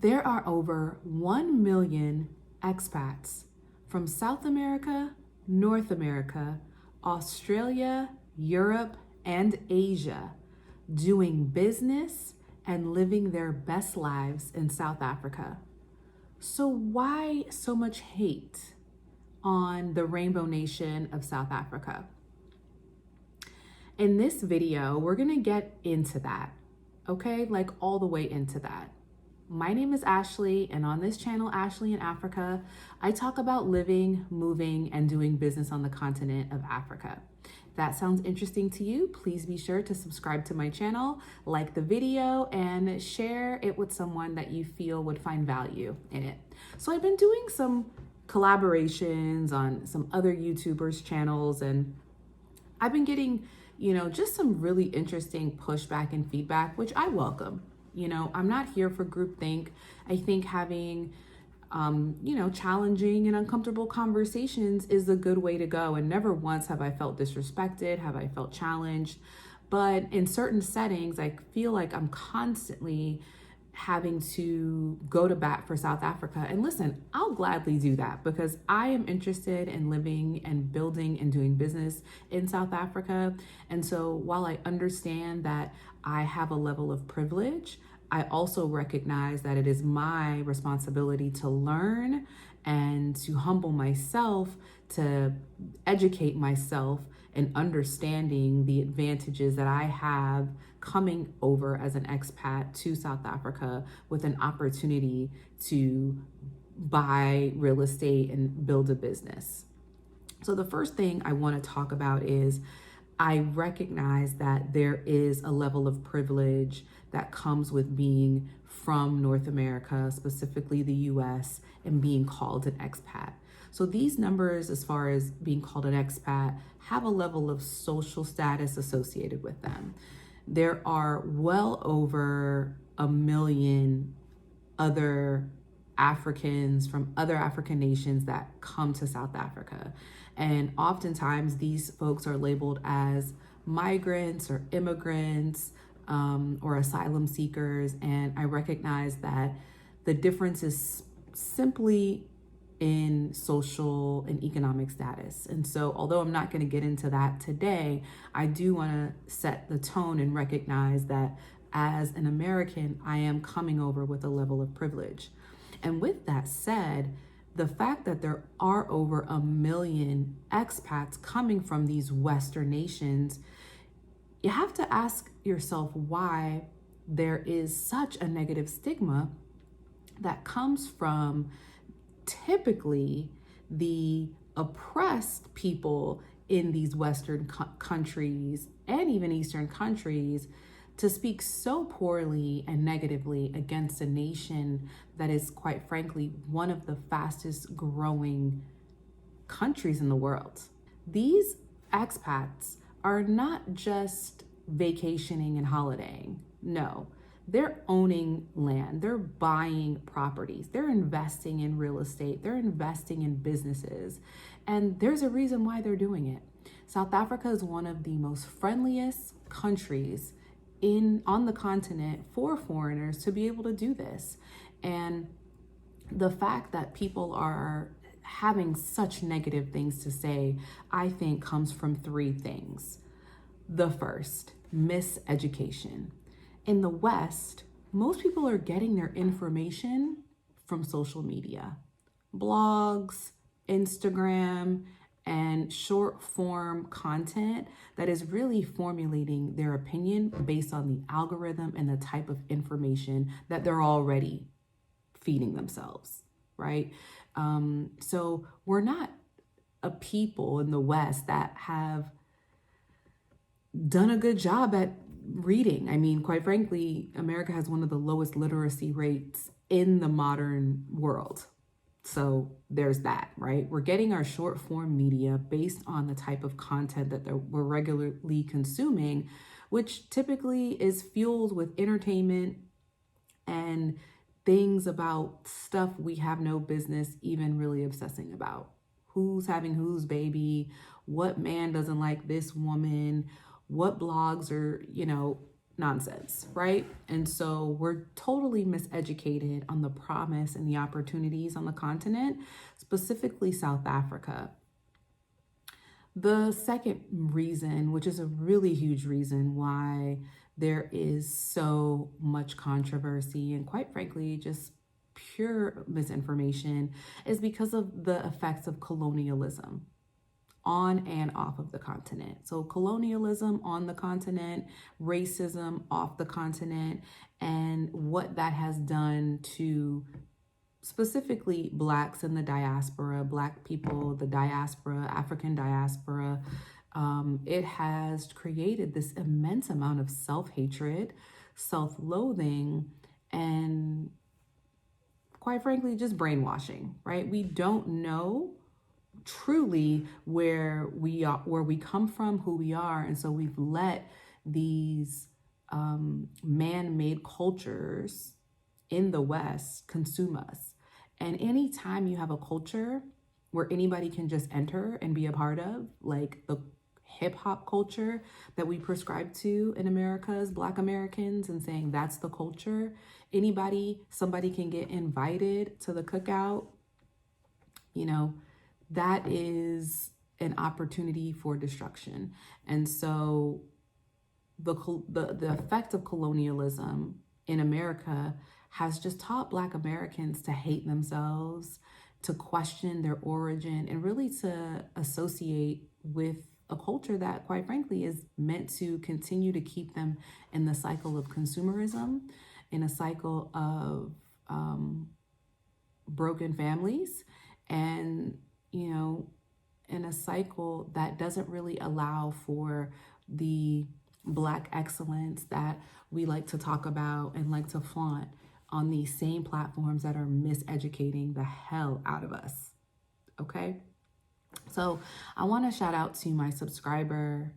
There are over 1 million expats from South America, North America, Australia, Europe, and Asia doing business and living their best lives in South Africa. So why so much hate on the Rainbow Nation of South Africa? In this video, we're gonna get into that, okay? Like all the way into that. My name is Ashley, and on this channel, Ashley in Africa, I talk about living, moving, and doing business on the continent of Africa. If that sounds interesting to you, please be sure to subscribe to my channel, like the video, and share it with someone that you feel would find value in it. So I've been doing some collaborations on some other YouTubers' channels, and I've been getting, just some really interesting pushback and feedback, which I welcome. I'm not here for groupthink. I think having, challenging and uncomfortable conversations is a good way to go. And never once have I felt disrespected, have I felt challenged. But in certain settings, I feel like I'm constantly having to go to bat for South Africa. And listen, I'll gladly do that because I am interested in living and building and doing business in South Africa. And so while I understand that I have a level of privilege, I also recognize that it is my responsibility to learn and to humble myself, to educate myself in understanding the advantages that I have coming over as an expat to South Africa with an opportunity to buy real estate and build a business. So the first thing I want to talk about is I recognize that there is a level of privilege that comes with being from North America, specifically the US, and being called an expat. So these numbers, as far as being called an expat, have a level of social status associated with them. There are well over 1 million other Africans from other African nations that come to South Africa. And oftentimes these folks are labeled as migrants or immigrants or asylum seekers. And I recognize that the difference is simply in social and economic status. And so although I'm not going to get into that today, I do want to set the tone and recognize that as an American, I am coming over with a level of privilege. And with that said, the fact that there are over 1 million expats coming from these Western nations, you have to ask yourself why there is such a negative stigma that comes from typically the oppressed people in these Western countries and even Eastern countries to speak so poorly and negatively against a nation that is, quite frankly, one of the fastest growing countries in the world. These expats are not just vacationing and holidaying. No, they're owning land, they're buying properties, they're investing in real estate, they're investing in businesses, and there's a reason why they're doing it. South Africa is one of the most friendliest countries on the continent for foreigners to be able to do this. And the fact that people are having such negative things to say, I think comes from 3 things. The first, miseducation. In the West, most people are getting their information from social media, blogs, Instagram, and short form content that is really formulating their opinion based on the algorithm and the type of information that they're already feeding themselves, right? So we're not a people in the West that have done a good job at reading. I mean, quite frankly, America has one of the lowest literacy rates in the modern world. So there's that, right? We're getting our short form media based on the type of content that we're regularly consuming, which typically is fueled with entertainment and things about stuff we have no business even really obsessing about. Who's having whose baby? What man doesn't like this woman? What blogs are, nonsense, right? And so we're totally miseducated on the promise and the opportunities on the continent, specifically South Africa. The second reason, which is a really huge reason why there is so much controversy and quite frankly, just pure misinformation, is because of the effects of colonialism on and off of the continent. So colonialism on the continent, racism off the continent, and what that has done to specifically Blacks in the diaspora, Black people, the diaspora, African diaspora. It has created this immense amount of self-hatred, self-loathing, and quite frankly, just brainwashing, right? We don't know truly where we are, where we come from, who we are. And so we've let these man-made cultures in the West consume us. And anytime you have a culture where anybody can just enter and be a part of, like the hip hop culture that we prescribe to in America as Black Americans, and saying that's the culture, somebody can get invited to the cookout, that is an opportunity for destruction. And so the effect of colonialism in America has just taught Black Americans to hate themselves, to question their origin, and really to associate with a culture that, quite frankly, is meant to continue to keep them in the cycle of consumerism, in a cycle of broken families, and, in a cycle that doesn't really allow for the Black excellence that we like to talk about and like to flaunt on these same platforms that are miseducating the hell out of us. Okay? So I want to shout out to my subscriber,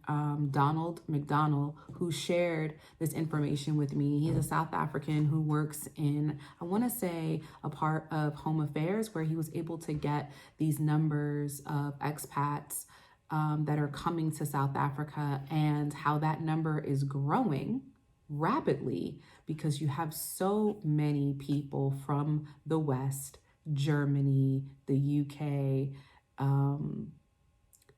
Donald McDonald, who shared this information with me. He's a South African who works in, I want to say, a part of Home Affairs, where he was able to get these numbers of expats that are coming to South Africa, and how that number is growing rapidly because you have so many people from the West, Germany, the UK,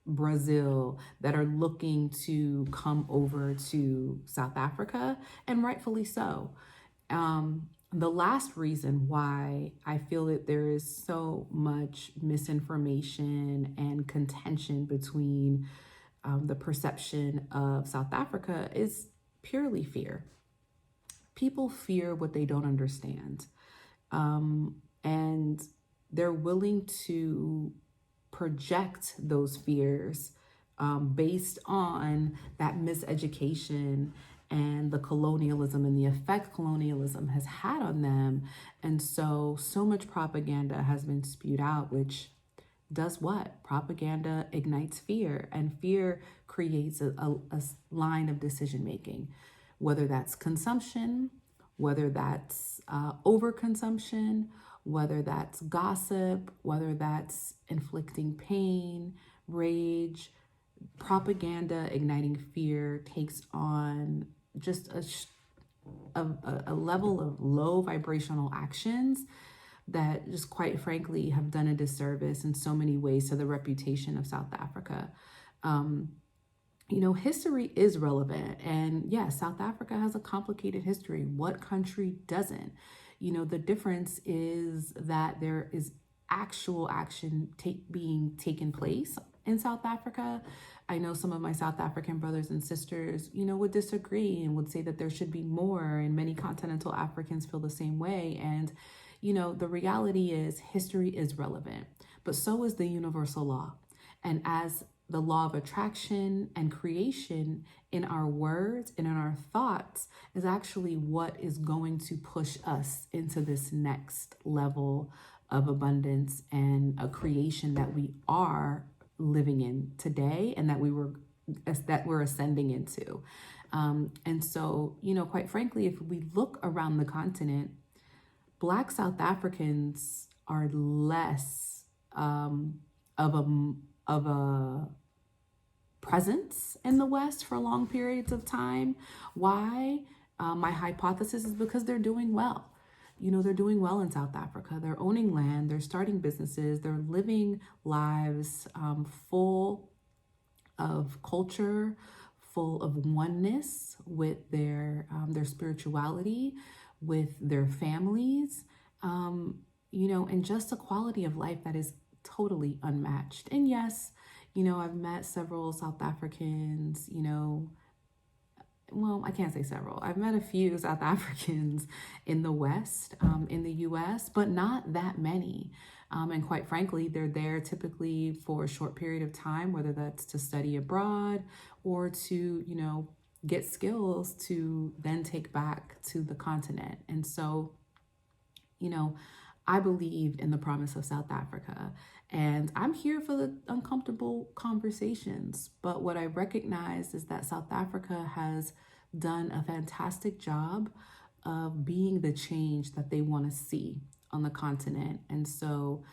Brazil, that are looking to come over to South Africa, and rightfully so. The last reason why I feel that there is so much misinformation and contention between the perception of South Africa is purely fear. People fear what they don't understand. And they're willing to project those fears based on that miseducation and the colonialism and the effect colonialism has had on them. And so much propaganda has been spewed out, which does what? Propaganda ignites fear, and fear creates a line of decision making, whether that's consumption, whether that's overconsumption, whether that's gossip, whether that's inflicting pain, rage. Propaganda igniting fear takes on just a level of low vibrational actions that just, quite frankly, have done a disservice in so many ways to the reputation of South Africa. History is relevant, and yes, South Africa has a complicated history. What country doesn't? The difference is that there is actual action being taken place in South Africa. I know some of my South African brothers and sisters, would disagree and would say that there should be more, and many continental Africans feel the same way. And, the reality is history is relevant, but so is the universal law. And as the law of attraction and creation in our words and in our thoughts is actually what is going to push us into this next level of abundance and a creation that we are living in today, and that we're ascending into. And so, quite frankly, if we look around the continent, Black South Africans are less of a presence in the West for long periods of time. Why? My hypothesis is because they're doing well. They're doing well in South Africa. They're owning land, they're starting businesses, they're living lives full of culture, full of oneness with their spirituality, with their families, and just a quality of life that is totally unmatched. And yes, I've met several South Africans, well, I can't say several. I've met a few South Africans in the West, in the US, but not that many. And quite frankly, they're there typically for a short period of time, whether that's to study abroad or to, get skills to then take back to the continent. And so, I believe in the promise of South Africa, and I'm here for the uncomfortable conversations. But what I recognize is that South Africa has done a fantastic job of being the change that they want to see on the continent. And so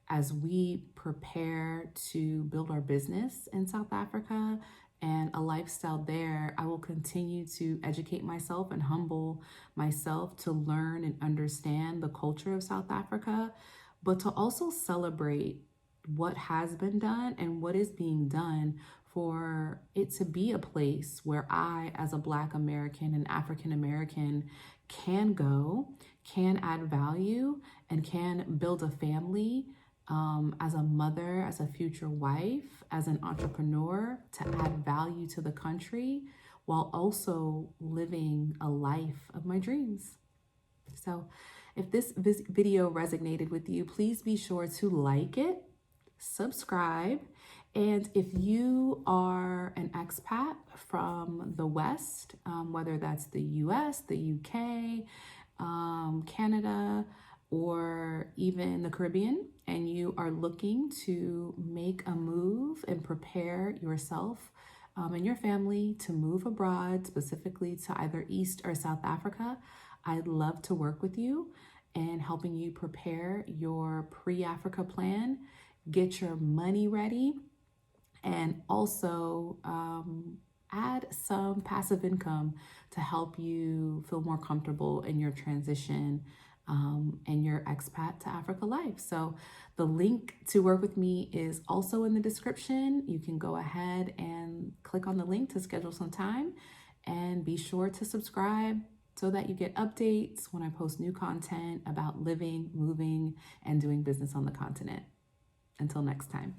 as we prepare to build our business in South Africa and a lifestyle there, I will continue to educate myself and humble myself to learn and understand the culture of South Africa, but to also celebrate what has been done and what is being done for it to be a place where I, as a Black American and African American, can go, can add value, and can build a family as a mother, as a future wife, as an entrepreneur, to add value to the country while also living a life of my dreams. So if this video resonated with you, please be sure to like it, subscribe, and if you are an expat from the West, whether that's the US, the UK, Canada, or even the Caribbean, and you are looking to make a move and prepare yourself and your family to move abroad, specifically to either East or South Africa, I'd love to work with you in helping you prepare your pre-Africa plan, get your money ready, and also add some passive income to help you feel more comfortable in your transition and your expat to Africa life. So the link to work with me is also in the description. You can go ahead and click on the link to schedule some time, and be sure to subscribe so that you get updates when I post new content about living, moving, and doing business on the continent. Until next time.